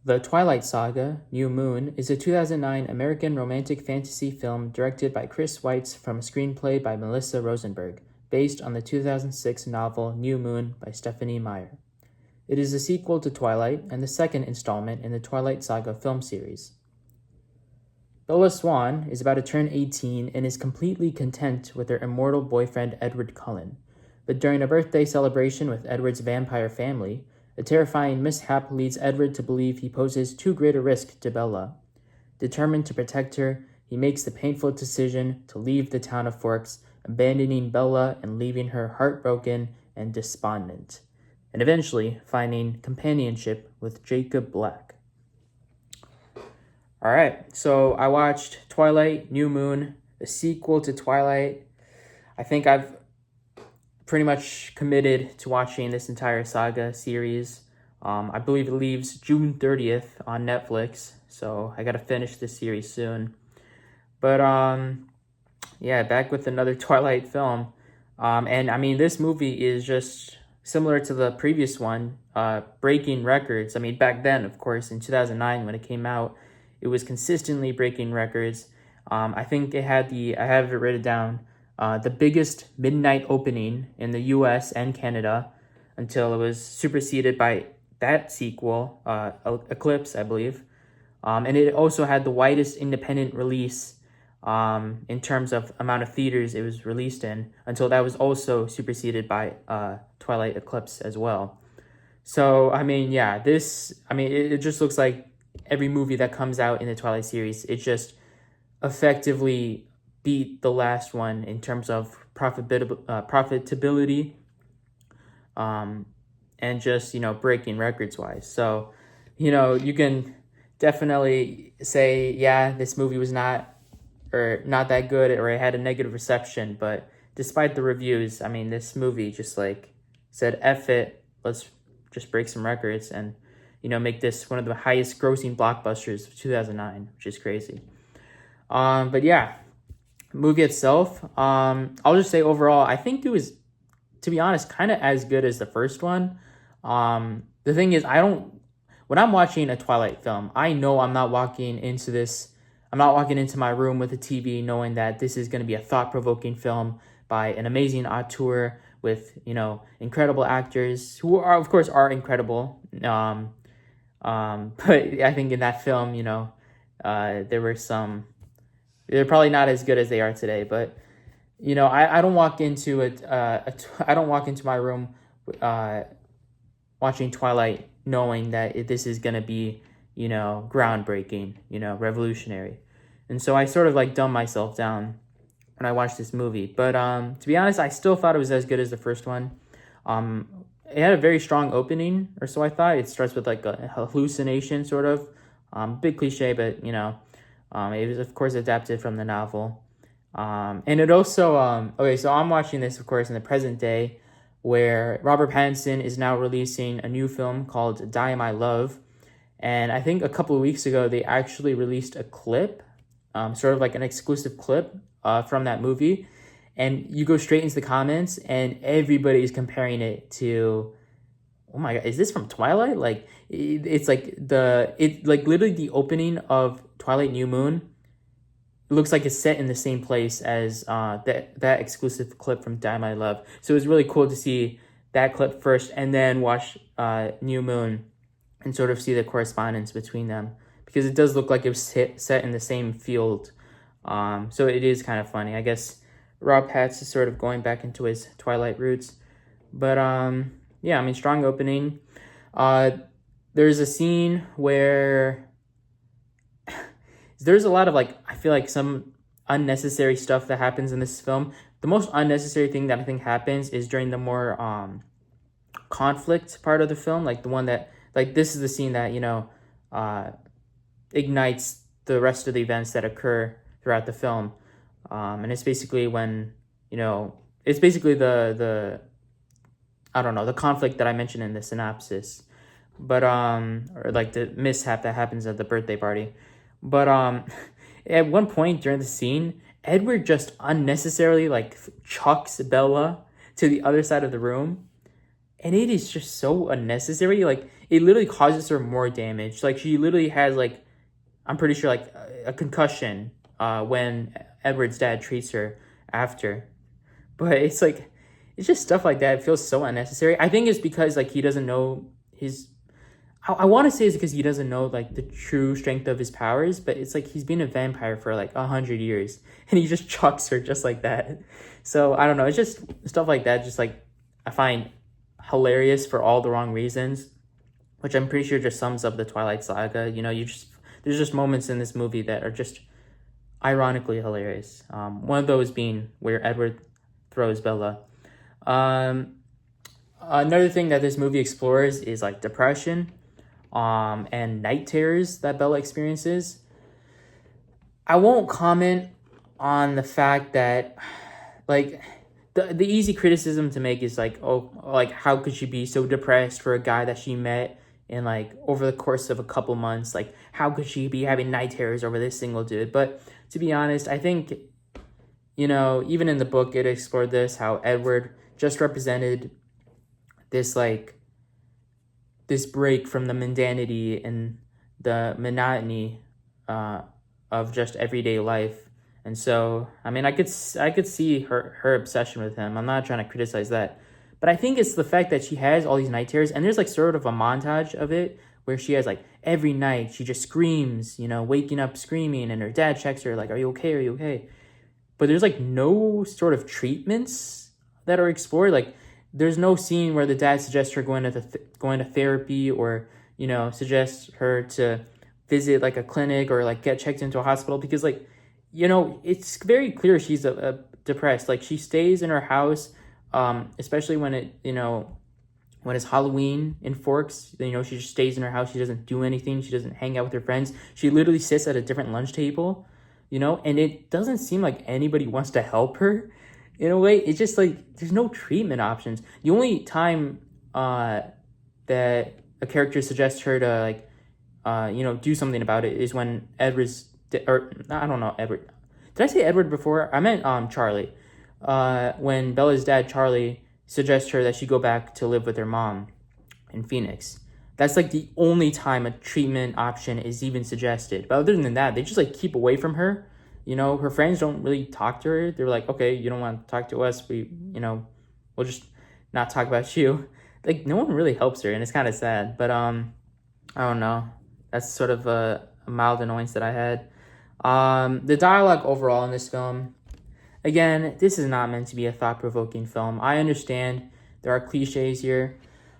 The Twilight Saga, New Moon, is a 2009 American romantic fantasy film directed by Chris Weitz from a screenplay by Melissa Rosenberg, based on the 2006 novel New Moon by Stephenie Meyer. It is a sequel to Twilight and the second installment in the Twilight Saga film series. Bella Swan is about to turn 18 and is completely content with her immortal boyfriend Edward Cullen. But during a birthday celebration with Edward's vampire family, a terrifying mishap leads Edward to believe he poses too great a risk to Bella. Determined to protect her, he makes the painful decision to leave the town of Forks, abandoning Bella and leaving her heartbroken and despondent, and eventually finding companionship with Jacob Black. Alright, so I watched Twilight, New Moon, the sequel to Twilight. I think I've pretty much committed to watching this entire saga series. I believe it leaves June 30th on Netflix, so I gotta finish this series soon. But yeah, back with another Twilight film. And I mean, this movie is just similar to the previous one, breaking records. I mean, back then, of course, in 2009 when it came out, it was consistently breaking records. I think it had I have it written down, the biggest midnight opening in the US and Canada until it was superseded by that sequel, Eclipse, I believe. And it also had the widest independent release in terms of amount of theaters it was released in, until that was also superseded by Twilight Eclipse as well. So, I mean, yeah, it just looks like every movie that comes out in the Twilight series, it just effectively beat the last one in terms of profitability, and just, breaking records wise. So, you can definitely say, yeah, this movie was not that good, or it had a negative reception. But despite the reviews, I mean, this movie just said, F it, let's just break some records and, make this one of the highest grossing blockbusters of 2009, which is crazy. But yeah, movie itself, I'll just say overall, I think it was, to be honest, kind of as good as the first one. The thing is, when I'm watching a Twilight film, I know I'm not walking into my room with a TV knowing that this is going to be a thought-provoking film by an amazing auteur with, incredible actors who are, of course, are incredible. But I think in that film, they're probably not as good as they are today. But, I don't walk into I don't walk into my room watching Twilight knowing that this is going to be, groundbreaking, revolutionary. And so I sort of dumb myself down when I watched this movie. But to be honest, I still thought it was as good as the first one. It had a very strong opening, or so I thought. It starts with a hallucination, sort of. Big cliche, but, it was, of course, adapted from the novel. And it also, okay, so I'm watching this, of course, in the present day, where Robert Pattinson is now releasing a new film called Die My Love. And I think a couple of weeks ago, they actually released a clip, sort of like an exclusive clip from that movie. And you go straight into the comments, and everybody is comparing it to, oh my God, is this from Twilight? It's literally the opening of Twilight New Moon. It looks like it's set in the same place as that exclusive clip from Die My Love. So it was really cool to see that clip first and then watch New Moon and sort of see the correspondence between them, because it does look like it was set in the same field. So it is kind of funny. I guess Rob Patz is sort of going back into his Twilight roots. But yeah, I mean, strong opening. There's a scene where there's a lot of I feel like some unnecessary stuff that happens in this film. The most unnecessary thing that I think happens is during the more conflict part of the film, the one that this is the scene that ignites the rest of the events that occur throughout the film. And it's basically when, it's basically the I don't know, the conflict that I mentioned in the synopsis, but or the mishap that happens at the birthday party. But at one point during the scene, Edward just unnecessarily chucks Bella to the other side of the room. and it is just so unnecessary. Like, it literally causes her more damage. Like, she literally has, like, I'm pretty sure, like, a concussion when Edward's dad treats her after. But it's like, it's just stuff like that. It feels so unnecessary. I think it's because, like, he doesn't know his. I want to say it's because he doesn't know, like, the true strength of his powers, but it's like he's been a vampire for like 100 years, and he just chucks her just like that. So I don't know. It's just stuff like that. Just like, I find hilarious for all the wrong reasons, which I'm pretty sure just sums up the Twilight Saga. You know, there's just moments in this movie that are just ironically hilarious. One of those being where Edward throws Bella. Another thing that this movie explores is like depression, and night terrors that Bella experiences. I won't comment on the fact that, like, the easy criticism to make is like, oh, like, how could she be so depressed for a guy that she met in, like, over the course of a couple months? Like, how could she be having night terrors over this single dude? But to be honest, I think, you know, even in the book, it explored this, how Edward just represented this, like, this break from the mundanity and the monotony of just everyday life. And so, I mean, I could see her obsession with him. I'm not trying to criticize that. But I think it's the fact that she has all these night terrors, and there's like sort of a montage of it where she has like every night she just screams, you know, waking up screaming, and her dad checks her like, "Are you okay? Are you okay?" But there's like no sort of treatments that are explored. Like, there's no scene where the dad suggests her going to therapy, or, you know, suggests her to visit like a clinic or like get checked into a hospital, because, like, you know, it's very clear she's a depressed. Like, she stays in her house, especially when when it's Halloween in Forks. You know, she just stays in her house. She doesn't do anything. She doesn't hang out with her friends. She literally sits at a different lunch table, you know, and it doesn't seem like anybody wants to help her. In a way, it's just like there's no treatment options. The only time that a character suggests her to, like, do something about it is when Edward's or I don't know, Edward. Did I say Edward before? I meant Charlie. When Bella's dad, Charlie, suggests her that she go back to live with her mom in Phoenix. That's like the only time a treatment option is even suggested. But other than that, they just like keep away from her. You know, her friends don't really talk to her. They're like, okay, you don't want to talk to us. We'll just not talk about you. Like, no one really helps her, and it's kind of sad. But I don't know. That's sort of a mild annoyance that I had. The dialogue overall in this film, again, this is not meant to be a thought-provoking film. I understand there are cliches here.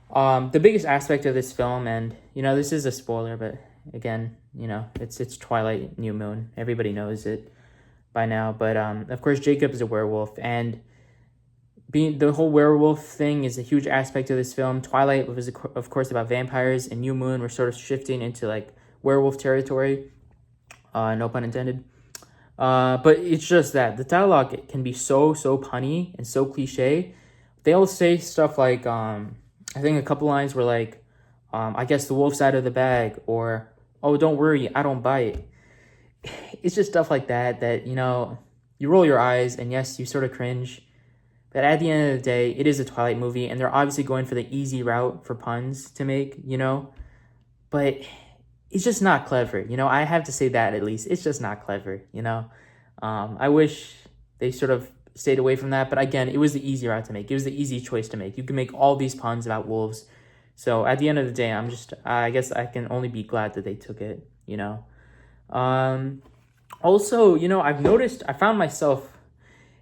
The biggest aspect of this film, and, you know, this is a spoiler, but again, you know, it's Twilight, New Moon. Everybody knows it by now. But of course, Jacob is a werewolf, and being the whole werewolf thing is a huge aspect of this film. Twilight was, of course, about vampires, and New Moon we're sort of shifting into like werewolf territory. No pun intended. But it's just that the dialogue can be so punny and so cliche. They'll say stuff like, I think a couple lines were like, I guess the wolf's out of the bag, or, oh, don't worry, I don't bite. It's just stuff like that, you know, you roll your eyes, and yes, you sort of cringe. But at the end of the day, it is a Twilight movie, and they're obviously going for the easy route for puns to make, you know. But it's just not clever, you know. I have to say that, at least. It's just not clever, you know. I wish they sort of stayed away from that. But again, it was the easy route to make. It was the easy choice to make. You can make all these puns about wolves. So at the end of the day, I guess I can only be glad that they took it, you know. Also, you know, I found myself,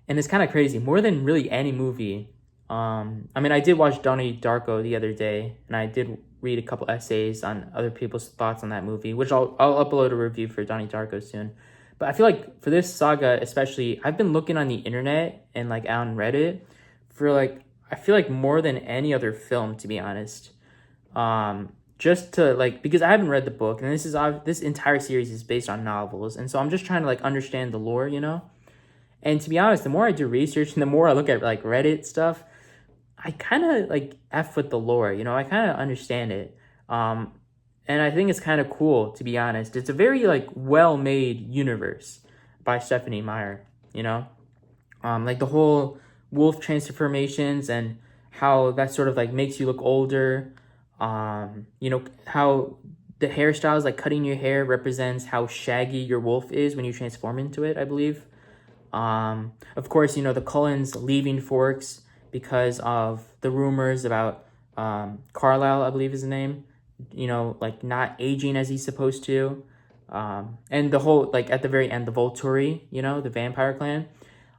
and it's kind of crazy, more than really any movie. I mean, I did watch Donnie Darko the other day, and I did read a couple essays on other people's thoughts on that movie, which I'll upload a review for Donnie Darko soon. But I feel like for this saga especially, I've been looking on the internet and like on Reddit for like, I feel like more than any other film, to be honest. Just to like, because I haven't read the book, and this entire series is based on novels, and so I'm just trying to like understand the lore, you know. And to be honest, the more I do research and the more I look at like Reddit stuff, I kind of like F with the lore, you know. I kind of understand it, and I think it's kind of cool, to be honest. It's a very like well-made universe by Stephanie Meyer, you know. Like the whole wolf transformations and how that sort of like makes you look older. You know, how the hairstyles, like cutting your hair, represents how shaggy your wolf is when you transform into it, I believe. Of course, you know, the Cullens leaving Forks because of the rumors about Carlisle, I believe is the name, you know, like not aging as he's supposed to. And the whole, like at the very end, the Volturi, you know, the vampire clan.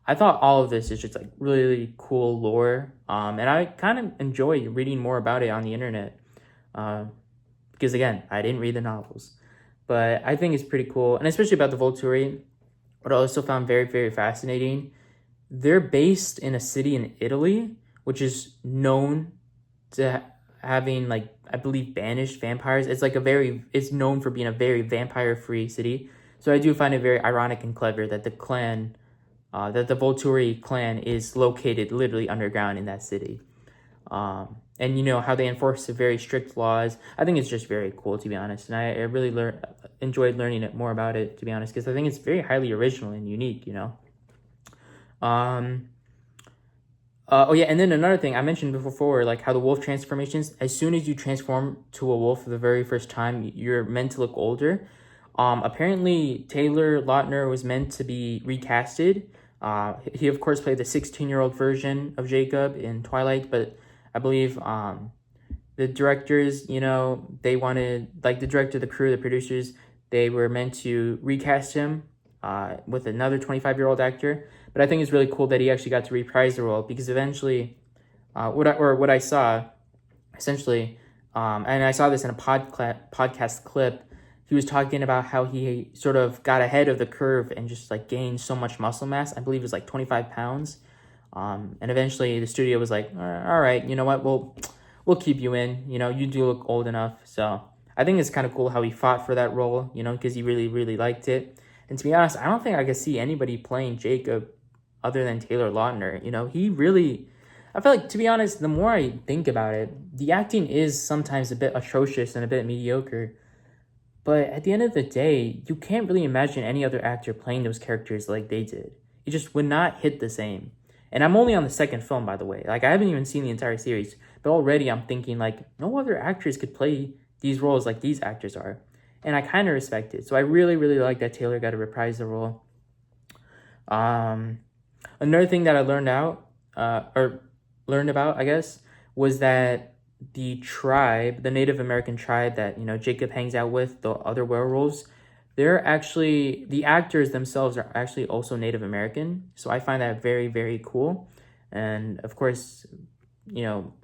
I thought all of this is just like really, really cool lore. And I kind of enjoy reading more about it on the internet. Because again, I didn't read the novels. But I think it's pretty cool. And especially about the Volturi, what I also found very, very fascinating, they're based in a city in Italy, which is known to having, like, I believe, banished vampires. It's like it's known for being a very vampire-free city. So I do find it very ironic and clever that the Volturi clan is located literally underground in that city. And you know how they enforce very strict laws. I think it's just very cool, to be honest, and I really enjoyed learning it more about it, to be honest, because I think it's very highly original and unique, you know. Oh yeah, and then another thing I mentioned before, like how the wolf transformations, as soon as you transform to a wolf for the very first time, you're meant to look older. Apparently Taylor Lautner was meant to be recasted. He of course played the 16-year-old version of Jacob in Twilight, but I believe the directors, you know, they wanted, like the director, the crew, the producers, they were meant to recast him with another 25-year-old actor. But I think it's really cool that he actually got to reprise the role, because eventually, what I saw, essentially, and I saw this in a podcast clip, he was talking about how he sort of got ahead of the curve and just like gained so much muscle mass. I believe it was like 25 pounds. And eventually the studio was like, all right, you know what, we'll keep you in, you know, you do look old enough. So I think it's kind of cool how he fought for that role, you know, because he really, really liked it. And to be honest, I don't think I could see anybody playing Jacob other than Taylor Lautner. You know, I feel like, to be honest, the more I think about it, the acting is sometimes a bit atrocious and a bit mediocre. But at the end of the day, you can't really imagine any other actor playing those characters like they did. It just would not hit the same. And I'm only on the second film, by the way. Like, I haven't even seen the entire series. But already I'm thinking, like, no other actors could play these roles like these actors are. And I kind of respect it. So I really, really like that Taylor got to reprise the role. Another thing that I learned about, I guess, was that the Native American tribe that, you know, Jacob hangs out with, the other werewolves, the actors themselves are actually also Native American. So I find that very, very cool. And of course, you know,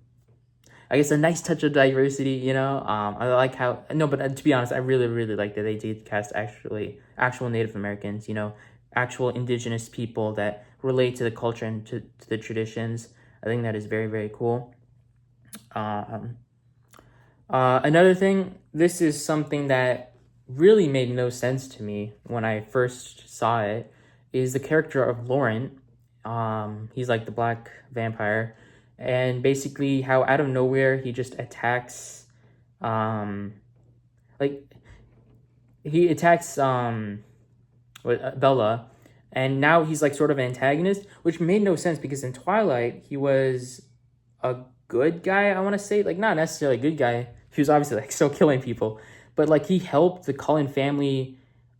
I guess a nice touch of diversity, you know. I like how, no, but to be honest, I really, really like that they did cast actual Native Americans, you know, actual indigenous people that relate to the culture and to the traditions. I think that is very, very cool. Another thing, this is something that really made no sense to me when I first saw it, is the character of Laurent. He's like the black vampire, and basically how out of nowhere he just attacks, like he attacks Bella, and now he's like sort of an antagonist, which made no sense because in Twilight he was a good guy. I want to say, like, not necessarily a good guy. He was obviously like still killing people, but like he helped the Cullen family,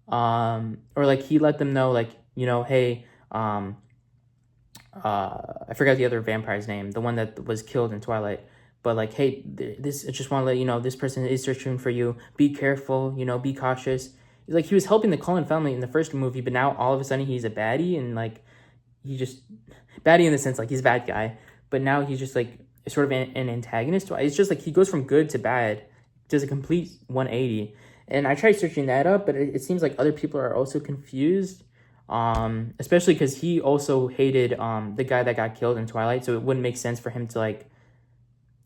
or like he let them know, like, you know, hey, I forgot the other vampire's name, the one that was killed in Twilight, but like, hey, this, I just want to let you know, this person is searching for you. Be careful, you know, be cautious. Like, he was helping the Cullen family in the first movie, but now all of a sudden he's a baddie, and like he just baddie in the sense like he's a bad guy, but now he's just like sort of an antagonist. It's just like he goes from good to bad, does a complete 180. And I tried searching that up, but it seems like other people are also confused, especially because he also hated the guy that got killed in Twilight, so it wouldn't make sense for him to like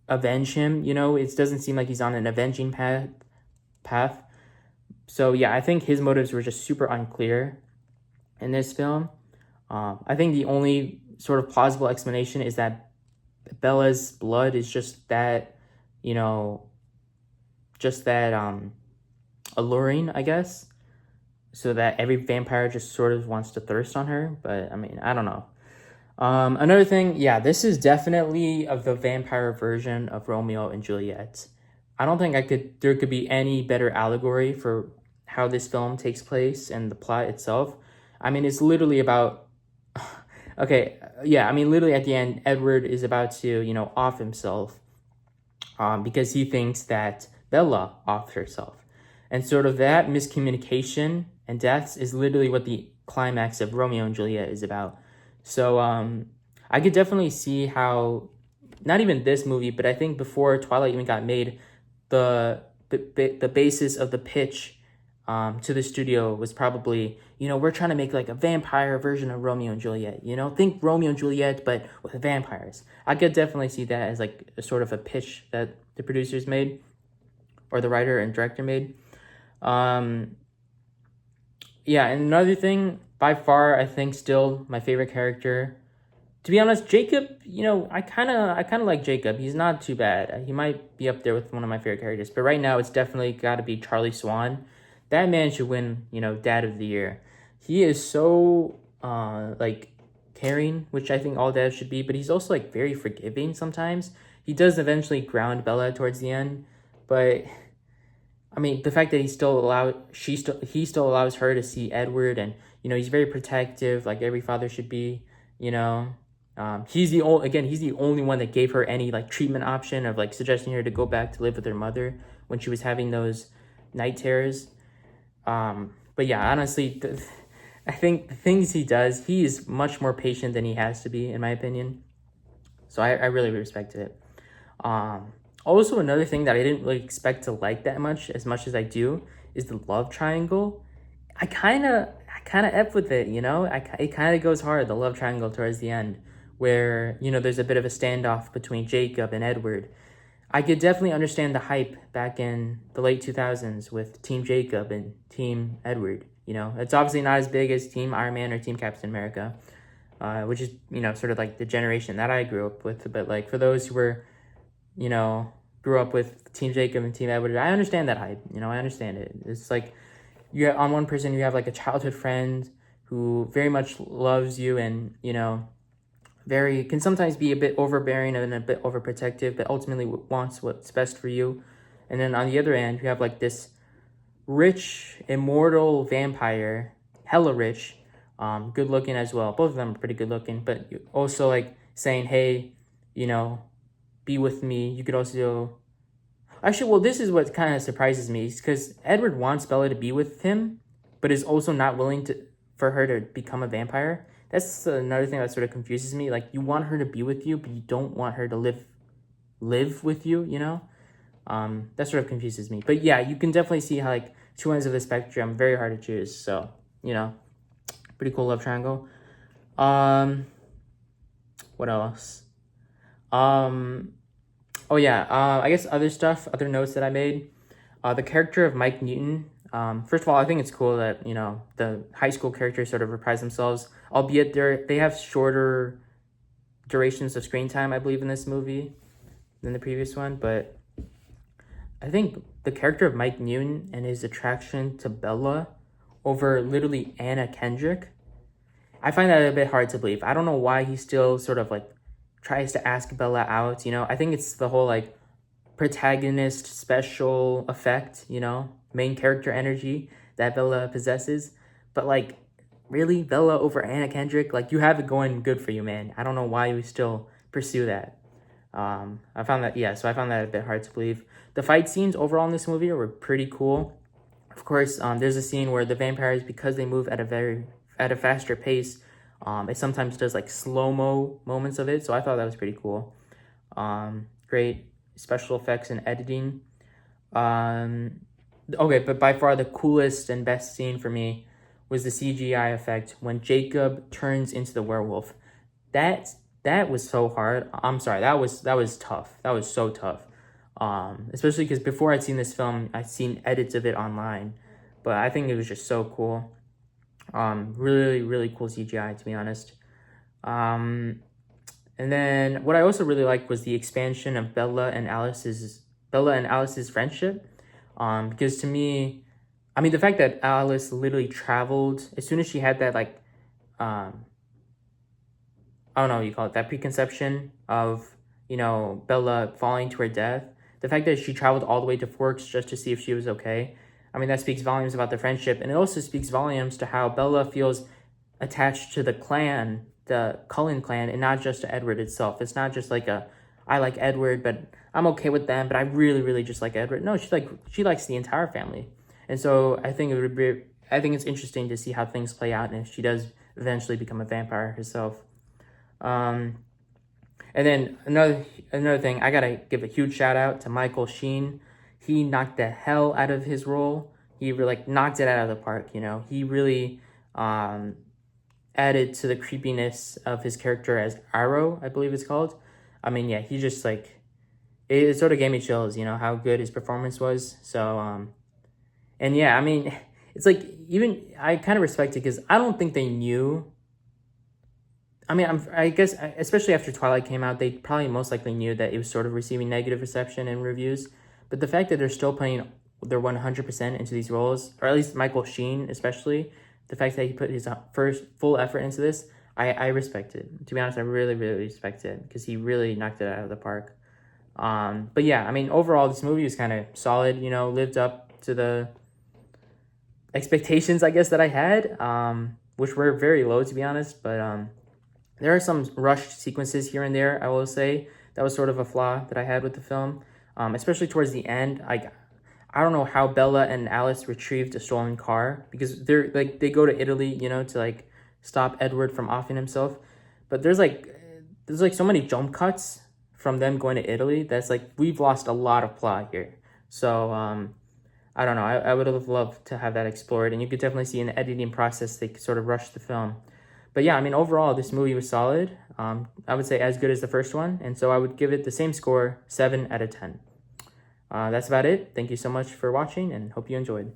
avenge him, you know. It doesn't seem like he's on an avenging path. So yeah, I think his motives were just super unclear in this film. I think the only sort of plausible explanation is that Bella's blood is just that, you know, just that alluring, I guess, so that every vampire just sort of wants to thirst on her. But I mean, I don't know. Another thing, yeah, this is definitely of the vampire version of Romeo and Juliet. I don't think there could be any better allegory for how this film takes place and the plot itself. I mean, it's literally about, okay, yeah, I mean, literally at the end, Edward is about to, off himself, because he thinks that Bella offed herself. And sort of that miscommunication and deaths is literally what the climax of Romeo and Juliet is about. So I could definitely see how, not even this movie, but I think before Twilight even got made, the basis of the pitch to the studio was probably, we're trying to make like a vampire version of Romeo and Juliet. Think Romeo and Juliet, but with vampires. I could definitely see that as like a sort of a pitch that the producers made, or the writer and director made. Yeah, and another thing, by far, I think still my favorite character. To be honest, Jacob, I kind of like Jacob. He's not too bad. He might be up there with one of my favorite characters. But right now, it's definitely got to be Charlie Swan. That man should win, Dad of the Year. He is so, like, caring, which I think all dads should be. But he's also, like, very forgiving sometimes. He does eventually ground Bella towards the end. But, I mean, the fact that he still allows her to see Edward. And, he's very protective, like every father should be, he's the only one that gave her any like treatment option of like suggesting her to go back to live with her mother when she was having those night terrors. But yeah, honestly, I think the things he does, he is much more patient than he has to be, in my opinion. So I really respected it. Also, another thing that I didn't really expect to like that much as I do, is the love triangle. I kind of F with it, it kind of goes hard, the love triangle towards the end, where, there's a bit of a standoff between Jacob and Edward. I could definitely understand the hype back in the late 2000s with Team Jacob and Team Edward. It's obviously not as big as Team Iron Man or Team Captain America, which is, sort of like the generation that I grew up with. But like for those who were, grew up with Team Jacob and Team Edward, I understand that hype. I understand it. It's like, on one person, you have like a childhood friend who very much loves you and, can sometimes be a bit overbearing and a bit overprotective, but ultimately wants what's best for you. And then on the other end, you have like this rich, immortal vampire, hella rich, good looking as well. Both of them are pretty good looking, but also like saying, hey, be with me. You could also, actually, well, this is what kind of surprises me, because Edward wants Bella to be with him, but is also not willing for her to become a vampire. That's another thing that sort of confuses me. Like, you want her to be with you, but you don't want her to live with you, That sort of confuses me. But yeah, you can definitely see how, like, two ends of the spectrum, very hard to choose. So, pretty cool love triangle. What else? Oh yeah, I guess other notes that I made. The character of Mike Newton. First of all, I think it's cool that, the high school characters sort of reprise themselves, albeit they have shorter durations of screen time, I believe, in this movie than the previous one. But I think the character of Mike Newton and his attraction to Bella over literally Anna Kendrick, I find that a bit hard to believe. I don't know why he still sort of like tries to ask Bella out, I think it's the whole like protagonist special effect, main character energy that Bella possesses. But like, really, Bella over Anna Kendrick? Like, you have it going good for you, man. I don't know why you still pursue that. I found that a bit hard to believe. The fight scenes overall in this movie were pretty cool. Of course, there's a scene where the vampires, because they move at a faster pace, it sometimes does like slow-mo moments of it, so I thought that was pretty cool. Great special effects and editing. Okay, but by far the coolest and best scene for me was the CGI effect when Jacob turns into the werewolf. That was so hard. I'm sorry, that was tough. That was so tough. Especially because before I'd seen this film, I'd seen edits of it online, but I think it was just so cool. Really, really cool CGI, to be honest. And then what I also really liked was the expansion of Bella and Alice's friendship. Because to me, I mean, the fact that Alice literally traveled as soon as she had that like I don't know what you call it, that preconception of, you know, Bella falling to her death. The fact that she traveled all the way to Forks just to see if she was okay. I mean, that speaks volumes about the friendship. And it also speaks volumes to how Bella feels attached to the clan, the Cullen clan, and not just to Edward itself. It's not just like I like Edward, but I'm okay with them, but I really, really just like Edward. No, she likes the entire family. And so I think it's interesting to see how things play out and if she does eventually become a vampire herself. And then another thing, I gotta give a huge shout out to Michael Sheen. He knocked the hell out of his role. He really knocked it out of the park. You know, he really added to the creepiness of his character as Arrow, I believe it's called. I mean, yeah, he just it sort of gave me chills. You know how good his performance was. So and yeah, I mean, it's even I kind of respect it because I don't think they knew. I mean, I guess, especially after Twilight came out, they probably most likely knew that it was sort of receiving negative reception and reviews. But the fact that they're still putting their 100% into these roles, or at least Michael Sheen especially, the fact that he put his first full effort into this, I respect it. To be honest, I really, really respect it because he really knocked it out of the park. But yeah, I mean, overall, this movie was kind of solid, you know, lived up to the expectations, I guess, that I had, which were very low, to be honest. But there are some rushed sequences here and there, I will say. That was sort of a flaw that I had with the film, especially towards the end. I don't know how Bella and Alice retrieved a stolen car because they go to Italy, you know, to stop Edward from offing himself. But there's so many jump cuts from them going to Italy that's we've lost a lot of plot here. So I don't know. I would have loved to have that explored, and you could definitely see in the editing process they sort of rushed the film. But yeah, I mean, overall, this movie was solid. I would say as good as the first one. And so I would give it the same score, 7 out of 10. That's about it. Thank you so much for watching and hope you enjoyed.